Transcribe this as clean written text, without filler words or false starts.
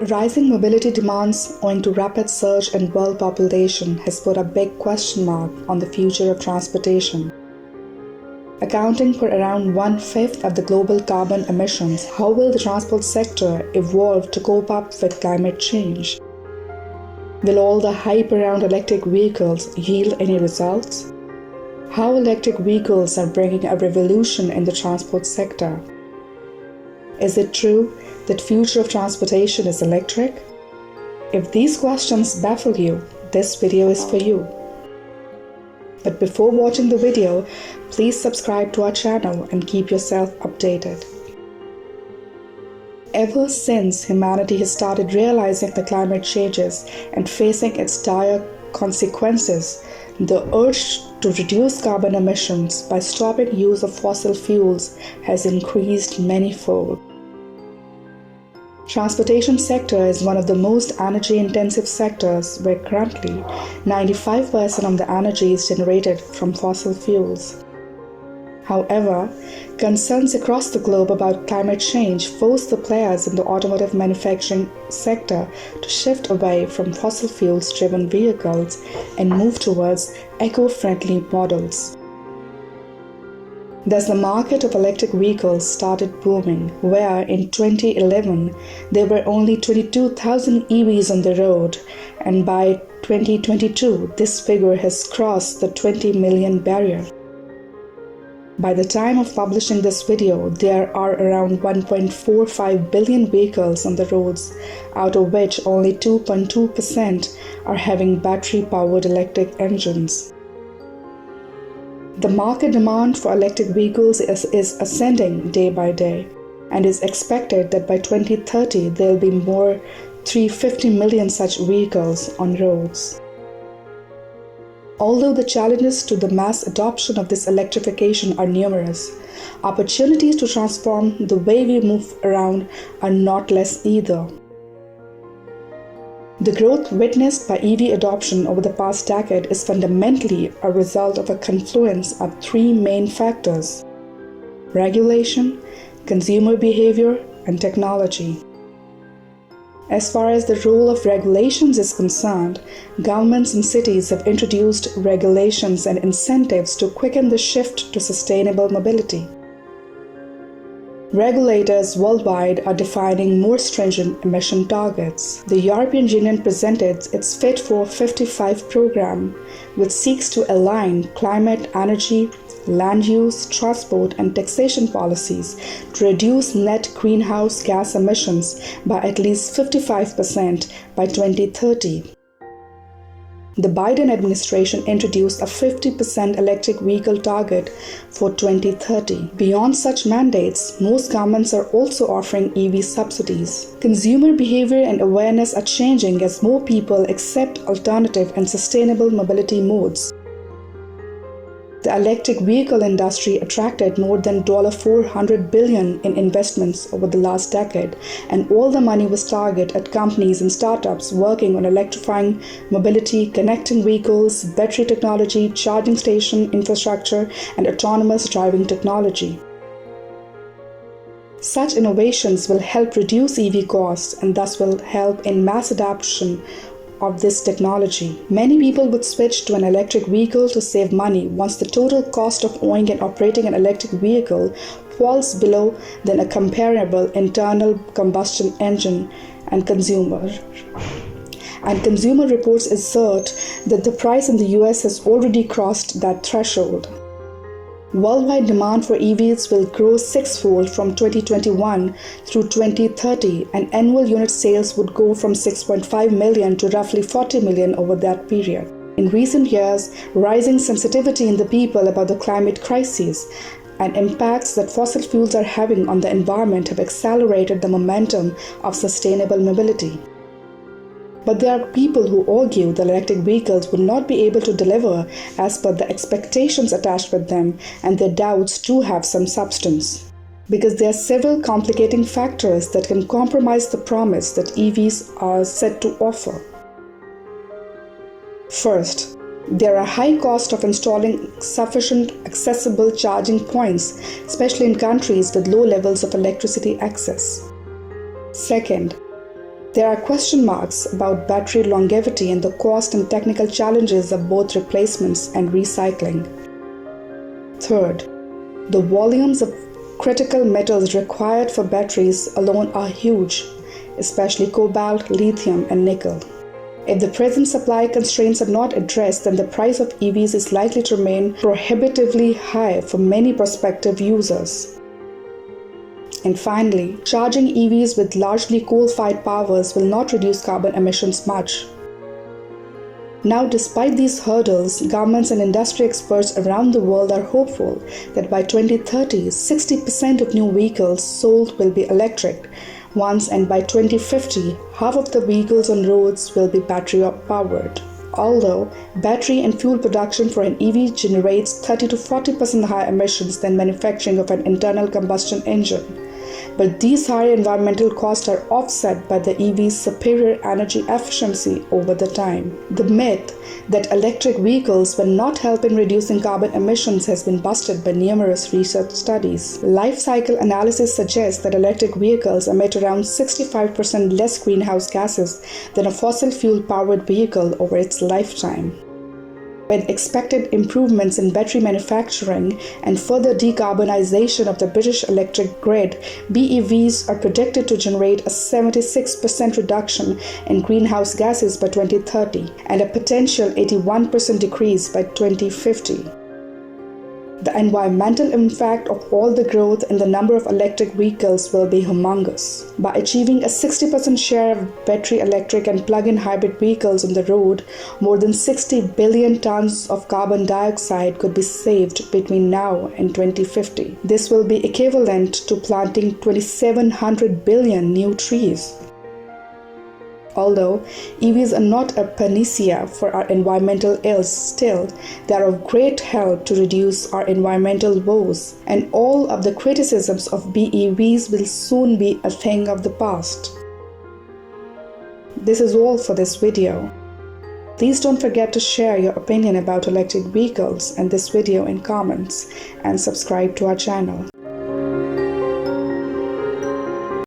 Rising mobility demands owing to rapid surge in world population has put a big question mark on the future of transportation. Accounting for around 1/5 of the global carbon emissions, how will the transport sector evolve to cope up with climate change? Will all the hype around electric vehicles yield any results? How electric vehicles are bringing a revolution in the transport sector. Is it true that future of transportation is electric? If these questions baffle you, this video is for you. But before watching the video, please subscribe to our channel and keep yourself updated. Ever since humanity has started realizing the climate changes and facing its dire consequences, the urge to reduce carbon emissions by stopping use of fossil fuels has increased manyfold. Transportation sector is one of the most energy-intensive sectors where currently 95% of the energy is generated from fossil fuels. However, concerns across the globe about climate change force the players in the automotive manufacturing sector to shift away from fossil fuels-driven vehicles and move towards eco-friendly models. Thus, the market of electric vehicles started booming, where in 2011 there were only 22,000 EVs on the road, and by 2022 this figure has crossed the 20 million barrier. By the time of publishing this video, there are around 1.45 billion vehicles on the roads, out of which only 2.2% are having battery-powered electric engines. The market demand for electric vehicles is ascending day by day, and is expected that by 2030 there will be more 350 million such vehicles on roads. Although the challenges to the mass adoption of this electrification are numerous, opportunities to transform the way we move around are not less either. The growth witnessed by EV adoption over the past decade is fundamentally a result of a confluence of three main factors: regulation, consumer behavior, and technology. As far as the role of regulations is concerned, governments and cities have introduced regulations and incentives to quicken the shift to sustainable mobility. Regulators worldwide are defining more stringent emission targets. The European Union presented its Fit for 55 program, which seeks to align climate, energy, land use, transport, and taxation policies to reduce net greenhouse gas emissions by at least 55% by 2030. The Biden administration introduced a 50% electric vehicle target for 2030. Beyond such mandates, most governments are also offering EV subsidies. Consumer behavior and awareness are changing as more people accept alternative and sustainable mobility modes. The electric vehicle industry attracted more than $400 billion in investments over the last decade, and all the money was targeted at companies and startups working on electrifying mobility, connecting vehicles, battery technology, charging station infrastructure, and autonomous driving technology. Such innovations will help reduce EV costs and thus will help in mass adoption of this technology. Many people would switch to an electric vehicle to save money once the total cost of owning and operating an electric vehicle falls below than a comparable internal combustion engine, and consumer reports assert that the price in the US has already crossed that threshold. Worldwide demand for EVs will grow sixfold from 2021 through 2030, and annual unit sales would go from 6.5 million to roughly 40 million over that period. In recent years, rising sensitivity in the people about the climate crisis and impacts that fossil fuels are having on the environment have accelerated the momentum of sustainable mobility. But there are people who argue that electric vehicles will not be able to deliver as per the expectations attached with them, and their doubts do have some substance. Because there are several complicating factors that can compromise the promise that EVs are said to offer. First, there are high costs of installing sufficient accessible charging points, especially in countries with low levels of electricity access. Second, There are question marks about battery longevity and the cost and technical challenges of both replacements and recycling. Third, the volumes of critical metals required for batteries alone are huge, especially cobalt, lithium, and nickel. If the present supply constraints are not addressed, then the price of EVs is likely to remain prohibitively high for many prospective users. And finally, charging EVs with largely coal-fired powers will not reduce carbon emissions much. Now, despite these hurdles, governments and industry experts around the world are hopeful that by 2030, 60% of new vehicles sold will be electric, and by 2050, half of the vehicles on roads will be battery-powered. Although battery and fuel production for an EV generates 30 to 40% higher emissions than manufacturing of an internal combustion engine. But these higher environmental costs are offset by the EV's superior energy efficiency over the time. The myth that electric vehicles will not help in reducing carbon emissions has been busted by numerous research studies. Life cycle analysis suggests that electric vehicles emit around 65% less greenhouse gases than a fossil fuel-powered vehicle over its lifetime. With expected improvements in battery manufacturing and further decarbonization of the British electric grid, BEVs are predicted to generate a 76% reduction in greenhouse gases by 2030 and a potential 81% decrease by 2050. The environmental impact of all the growth in the number of electric vehicles will be humongous. By achieving a 60% share of battery electric and plug-in hybrid vehicles on the road, more than 60 billion tons of carbon dioxide could be saved between now and 2050. This will be equivalent to planting 2,700 billion new trees. Although EVs are not a panacea for our environmental ills, still, they are of great help to reduce our environmental woes, and all of the criticisms of BEVs will soon be a thing of the past. This is all for this video. Please don't forget to share your opinion about electric vehicles and this video in comments, and subscribe to our channel.